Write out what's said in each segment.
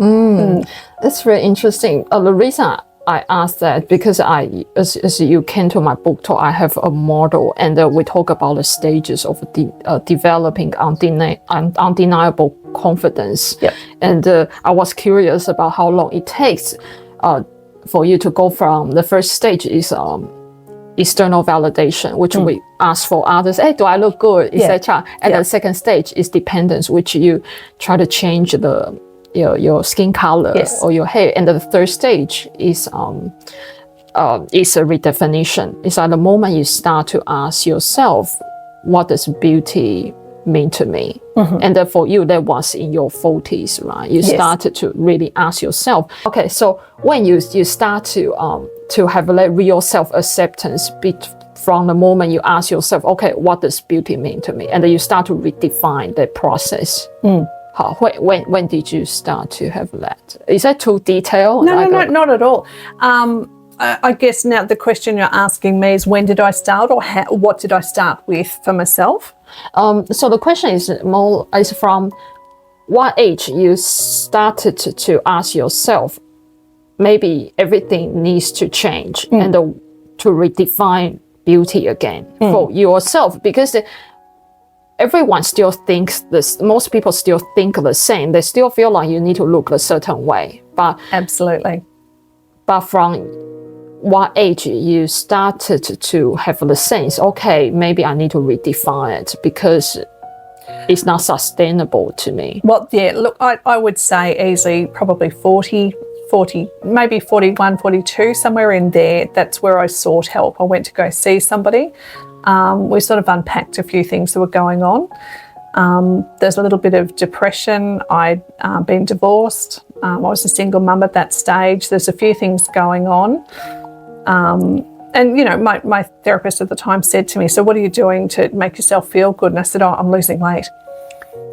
That's very interesting. The reason I asked that because as you came to my book talk, I have a model, and we talk about the stages of developing undeniable confidence. Yep. And I was curious about how long it takes for you to go from the first stage is external validation, which we ask for others. Hey, do I look good, etc. And the second stage is dependence, which you try to change your skin color or your hair. And the third stage is a redefinition. It's at the moment you start to ask yourself, what does beauty mean to me? And then for you, that was in your 40s, right? You started to really ask yourself. Okay, so when you start to have like real self-acceptance from the moment you ask yourself, okay, what does beauty mean to me? And then you start to redefine that process. When did you start to have that? Is that too detailed? No, not at all. I guess now the question you're asking me is when did I start, or what did I start with for myself? So the question is from what age you started to ask yourself, maybe everything needs to change and to redefine beauty again for yourself, because everyone still thinks this. Most people still think the same. They still feel like you need to look a certain way. But absolutely. But from what age you started to have the sense, okay, maybe I need to redefine it because it's not sustainable to me? Well, yeah, look, I would say easily probably 40, maybe 41, 42, somewhere in there. That's where I sought help. I went to go see somebody. We sort of unpacked a few things that were going on. There's a little bit of depression. I'd been divorced. I was a single mum at that stage. There's a few things going on. And, you know, my therapist at the time said to me, so what are you doing to make yourself feel good? And I said, I'm losing weight.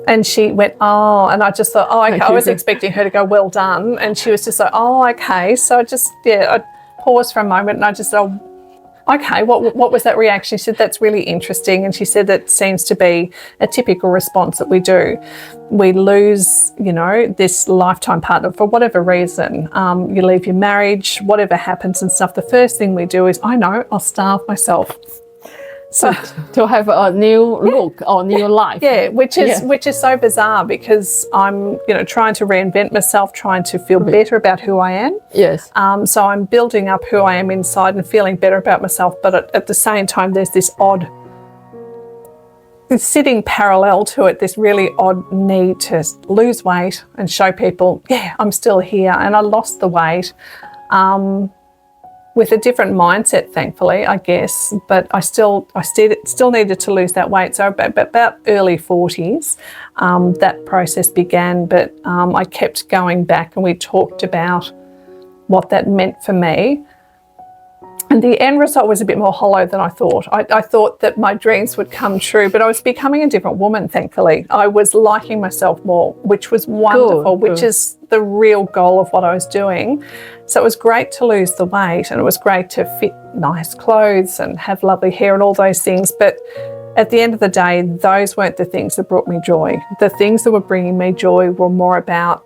And she went, and I just thought, okay. I was expecting her to go, well done. And she was just like, okay. So I paused for a moment and I just said, okay, what was that reaction? She said, that's really interesting. And she said, that seems to be a typical response that we do. We lose, you know, this lifetime partner for whatever reason. You leave your marriage, whatever happens and stuff. The first thing we do is, I'll starve myself. So to have a new look or new life. Yeah, which is so bizarre because I'm, you know, trying to reinvent myself, trying to feel better about who I am. Yes. So I'm building up who I am inside and feeling better about myself, but at the same time there's this odd, it's sitting parallel to it, this really odd need to lose weight and show people, yeah, I'm still here. And I lost the weight. With a different mindset, thankfully, I guess, but I still needed to lose that weight. So about early 40s, that process began, but I kept going back and we talked about what that meant for me. And the end result was a bit more hollow than I thought. I thought that my dreams would come true, but I was becoming a different woman, thankfully. I was liking myself more, which was wonderful, which is the real goal of what I was doing. So it was great to lose the weight and it was great to fit nice clothes and have lovely hair and all those things. But at the end of the day, those weren't the things that brought me joy. The things that were bringing me joy were more about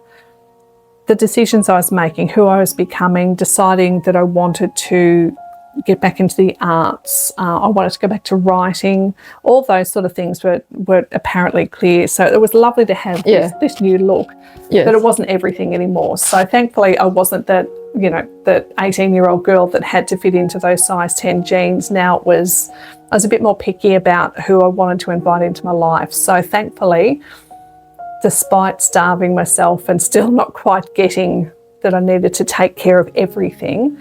the decisions I was making, who I was becoming, deciding that I wanted to get back into the arts. I wanted to go back to writing. All those sort of things were apparently clear. So it was lovely to have this new look, but it wasn't everything anymore. So thankfully I wasn't that, you know, that 18-year-old girl that had to fit into those size 10 jeans. Now I was a bit more picky about who I wanted to invite into my life. So thankfully, despite starving myself and still not quite getting that I needed to take care of everything,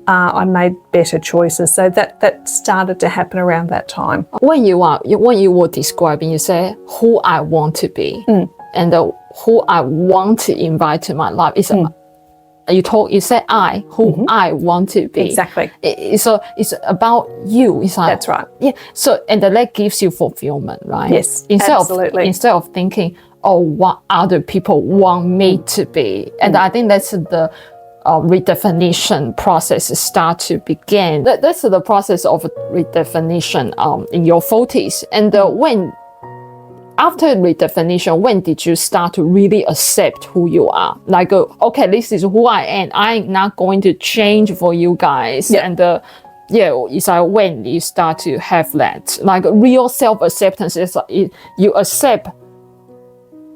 I made better choices. So that started to happen around that time. When you were describing, you say who I want to be and who I want to invite to my life. You said I want to be. Exactly. It's about you. It's like, that's right. Yeah. So and that gives you fulfillment, right? Yes. Absolutely. Instead of thinking, what other people want me to be, and I think that's the redefinition process start to begin. That's the process of redefinition in your 40s. And when after redefinition, when did you start to really accept who you are? Like, okay, this is who I am. I'm not going to change for you guys. Yeah. And it's like when you start to have that, like real self-acceptance is you accept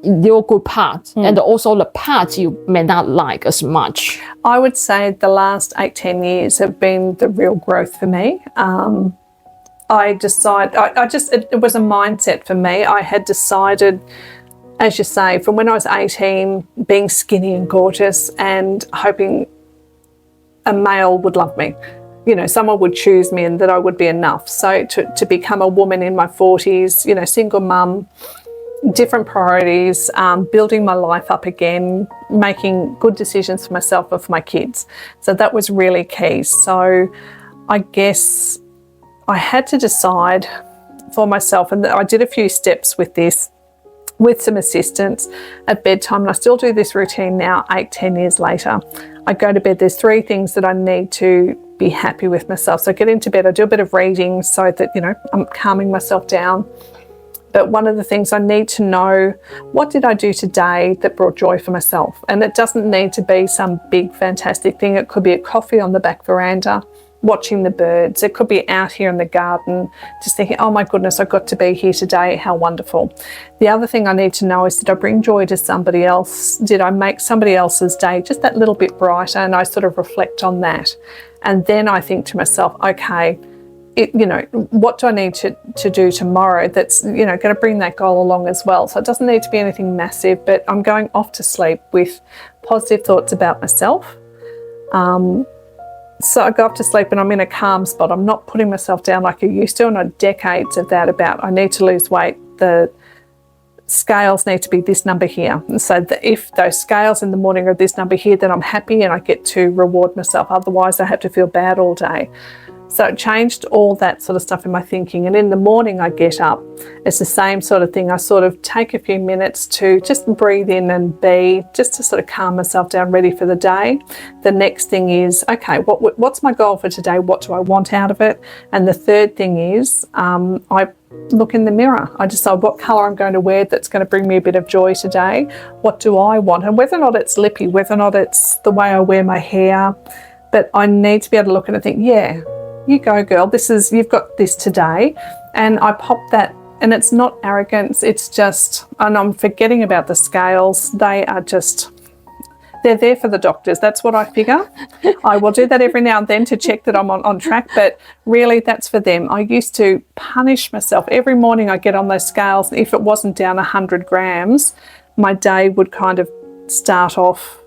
your good parts and also the parts you may not like as much. I would say the last 8-10 years have been the real growth for me. It was a mindset for me. I had decided, as you say, from when I was 18, being skinny and gorgeous and hoping a male would love me. You know, someone would choose me and that I would be enough. So to become a woman in my 40s, you know, single mum, different priorities, building my life up again, making good decisions for myself and for my kids. So that was really key. So I guess I had to decide for myself, and I did a few steps with this, with some assistance at bedtime, and I still do this routine now 8-10 years later. I go to bed, there's 3 things that I need to be happy with myself. So I get into bed, I do a bit of reading so that, you know, I'm calming myself down. But one of the things I need to know, what did I do today that brought joy for myself? And it doesn't need to be some big, fantastic thing. It could be a coffee on the back veranda, watching the birds. It could be out here in the garden, just thinking, oh my goodness, I got to be here today. How wonderful. The other thing I need to know is, did I bring joy to somebody else? Did I make somebody else's day just that little bit brighter? And I sort of reflect on that. And then I think to myself, okay, what do I need to do tomorrow that's, you know, going to bring that goal along as well? So it doesn't need to be anything massive, but I'm going off to sleep with positive thoughts about myself. So I go off to sleep and I'm in a calm spot. I'm not putting myself down like I used to, and I had decades of that about I need to lose weight. The scales need to be this number here. And so if those scales in the morning are this number here, then I'm happy and I get to reward myself. Otherwise, I have to feel bad all day. So it changed all that sort of stuff in my thinking. And in the morning I get up, it's the same sort of thing. I sort of take a few minutes to just breathe in and be, just to sort of calm myself down, ready for the day. The next thing is, okay, what's my goal for today? What do I want out of it? And the third thing is, I look in the mirror. I decide what colour I'm going to wear that's going to bring me a bit of joy today. What do I want? And whether or not it's lippy, whether or not it's the way I wear my hair, but I need to be able to look at it and think, yeah, you go, girl, you've got this today. And I pop that, and it's not arrogance, it's just, and I'm forgetting about the scales. They are just, they're there for the doctors. That's what I figure. I will do that every now and then to check that I'm on track, but really that's for them. I used to punish myself. Every morning I get on those scales, and if it wasn't down 100 grams, my day would kind of start off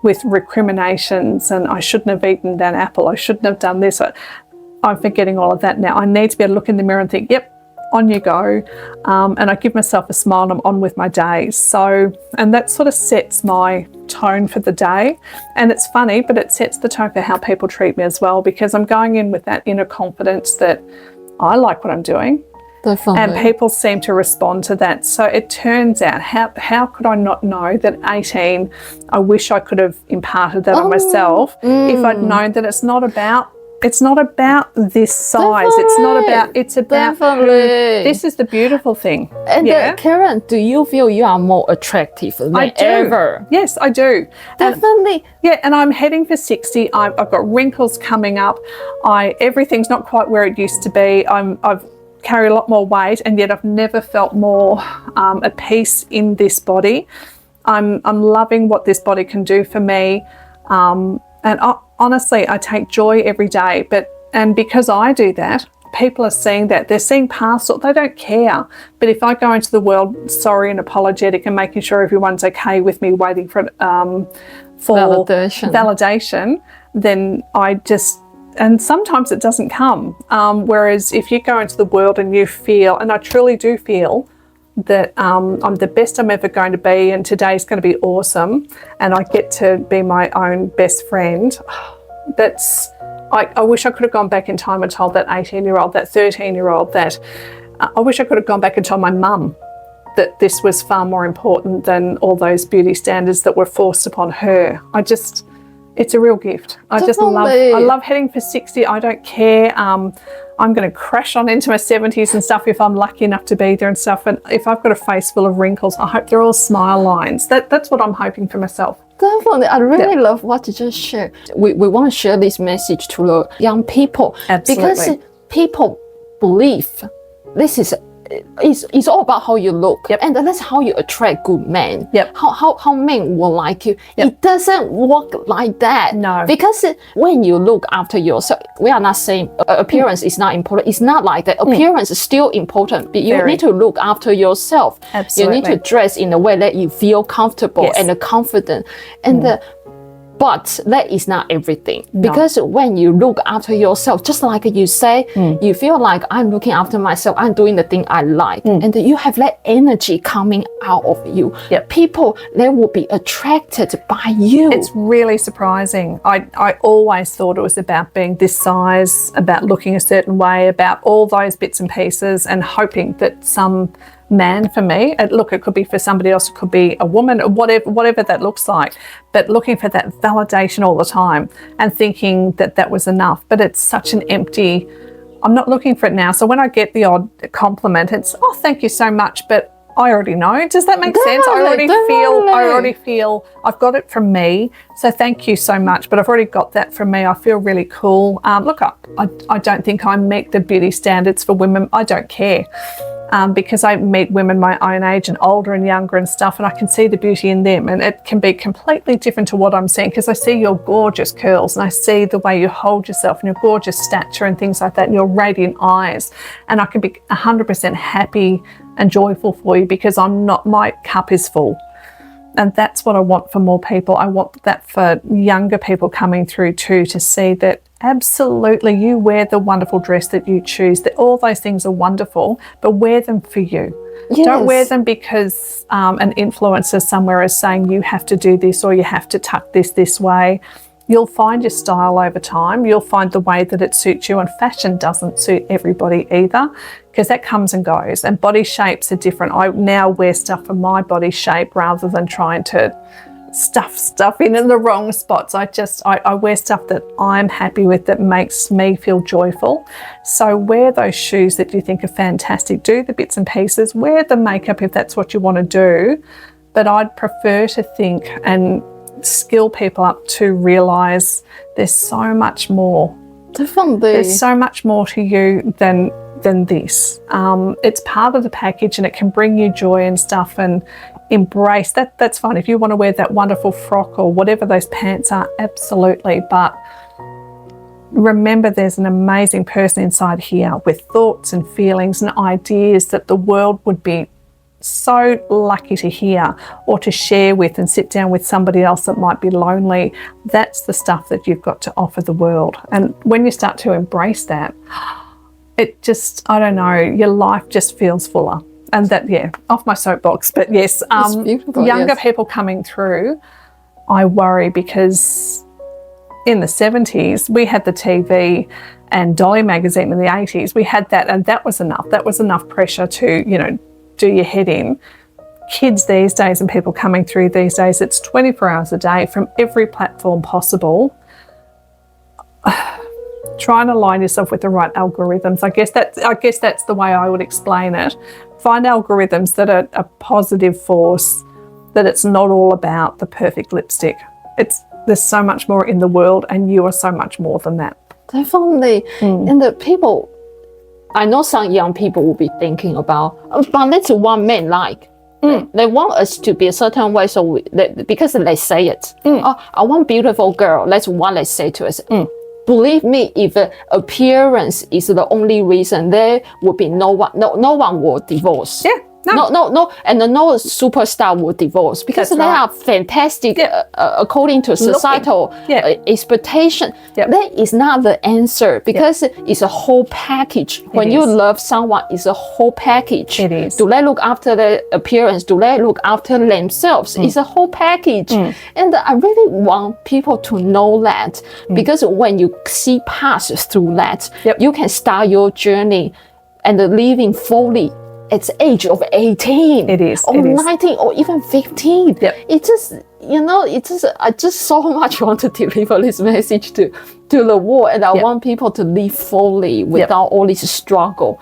with recriminations, and I shouldn't have eaten that apple, I shouldn't have done this. I'm forgetting all of that now. I need to be able to look in the mirror and think, yep, on you go. And I give myself a smile and I'm on with my day. So, and that sort of sets my tone for the day. And it's funny, but it sets the tone for how people treat me as well, because I'm going in with that inner confidence that I like what I'm doing. Definitely. And people seem to respond to that. So it turns out, how could I not know that at 18, I wish I could have imparted that on myself if I'd known that it's not about this size. Definitely. It's about Definitely. This is the beautiful thing. And Karen, do you feel you are more attractive than ever? Yes, I do. Definitely. And I'm heading for 60. I've got wrinkles coming up. Everything's not quite where it used to be. I've carry a lot more weight, and yet I've never felt more at peace in this body. I'm loving what this body can do for me, and honestly, I take joy every day. And because I do that, people are seeing that. They're seeing past it. They don't care. But if I go into the world sorry and apologetic and making sure everyone's okay with me, waiting for validation, then and sometimes it doesn't come. Whereas if you go into the world and you feel, and I truly do feel, that I'm the best I'm ever going to be, and today's going to be awesome, and I get to be my own best friend, I wish I could have gone back in time and told that 18-year-old, that 13-year-old, that I wish I could have gone back and told my mum that this was far more important than all those beauty standards that were forced upon her. It's a real gift. I love heading for 60. I don't care. I'm going to crash on into my 70s and stuff if I'm lucky enough to be there and stuff. And if I've got a face full of wrinkles, I hope they're all smile lines. That's what I'm hoping for myself. Definitely. I really love what you just shared. We want to share this message to the young people. Absolutely. Because people believe this is it's all about how you look, and that's how you attract good men. How men will like you. It doesn't work like that. No, because when you look after yourself, we are not saying appearance is not important. It's not like that. Appearance is still important, but you need to look after yourself. Absolutely. You need to dress in a way that you feel comfortable and confident, and but that is not everything. No. Because when you look after yourself, just like you say, you feel like I'm looking after myself, I'm doing the thing I like. And you have that energy coming out of you. People, they will be attracted by you. It's really surprising. I always thought it was about being this size, about looking a certain way, about all those bits and pieces, and hoping that some man for me, look, it could be for somebody else, it could be a woman, or whatever that looks like, but looking for that validation all the time and thinking that that was enough. But it's such an empty, I'm not looking for it now. So when I get the odd compliment, it's, oh, thank you so much, but I already know. Does that make sense? I already feel I've got it from me. So thank you so much. But I've already got that from me. I feel really cool. Look, I don't think I meet the beauty standards for women. I don't care. Because I meet women my own age and older and younger and stuff, and I can see the beauty in them, and it can be completely different to what I'm seeing, because I see your gorgeous curls and I see the way you hold yourself and your gorgeous stature and things like that, and your radiant eyes, and I can be 100% happy and joyful for you because my cup is full. And that's what I want for more people. I want that for younger people coming through too, to see that absolutely you wear the wonderful dress that you choose, that all those things are wonderful, but wear them for you. Don't wear them because an influencer somewhere is saying you have to do this or you have to tuck this way. You'll find your style over time. You'll find the way that it suits you, and fashion doesn't suit everybody either, because that comes and goes, and body shapes are different. I now wear stuff for my body shape rather than trying to stuff in the wrong spots. I wear stuff that I'm happy with, that makes me feel joyful. So wear those shoes that you think are fantastic. Do the bits and pieces. Wear the makeup if that's what you want to do. But I'd prefer to think and skill people up to realise there's so much more. Definitely. There's so much more to you than this. It's part of the package, and it can bring you joy and stuff, and embrace that. That's fine. If you want to wear that wonderful frock or whatever those pants are, absolutely. But remember, there's an amazing person inside here with thoughts and feelings and ideas that the world would be so lucky to hear or to share with, and sit down with somebody else that might be lonely. That's the stuff that you've got to offer the world. And when you start to embrace that, it just, I don't know, your life just feels fuller. And that, off my soapbox, but yes, younger people coming through, I worry, because in the 70s, we had the TV and Dolly magazine in the 80s. We had that, and that was enough. That was enough pressure to, do your head in. Kids these days and people coming through these days, it's 24 hours a day from every platform possible. Try and align yourself with the right algorithms. I guess that's the way I would explain it. Find algorithms that are a positive force, that it's not all about the perfect lipstick. There's so much more in the world, and you are so much more than that. Definitely. And the people, I know some young people will be thinking about, but that's what men like. They want us to be a certain way, so because they say it. Oh, I want beautiful girl. That's what they say to us. Believe me, if appearance is the only reason, there will be no one will divorce. No, and no superstar will divorce, because they are fantastic according to societal expectation. That is not the answer, because it's a whole package. When you love someone, it's a whole package. It is. Do they look after their appearance? Do they look after themselves? It's a whole package. And I really want people to know that, because when you see past through that, you can start your journey and living fully at the age of 18. It is. Or 19 or even 15. Yep. It just, I just so much want to deliver this message to the world, and I want people to live fully without all this struggle.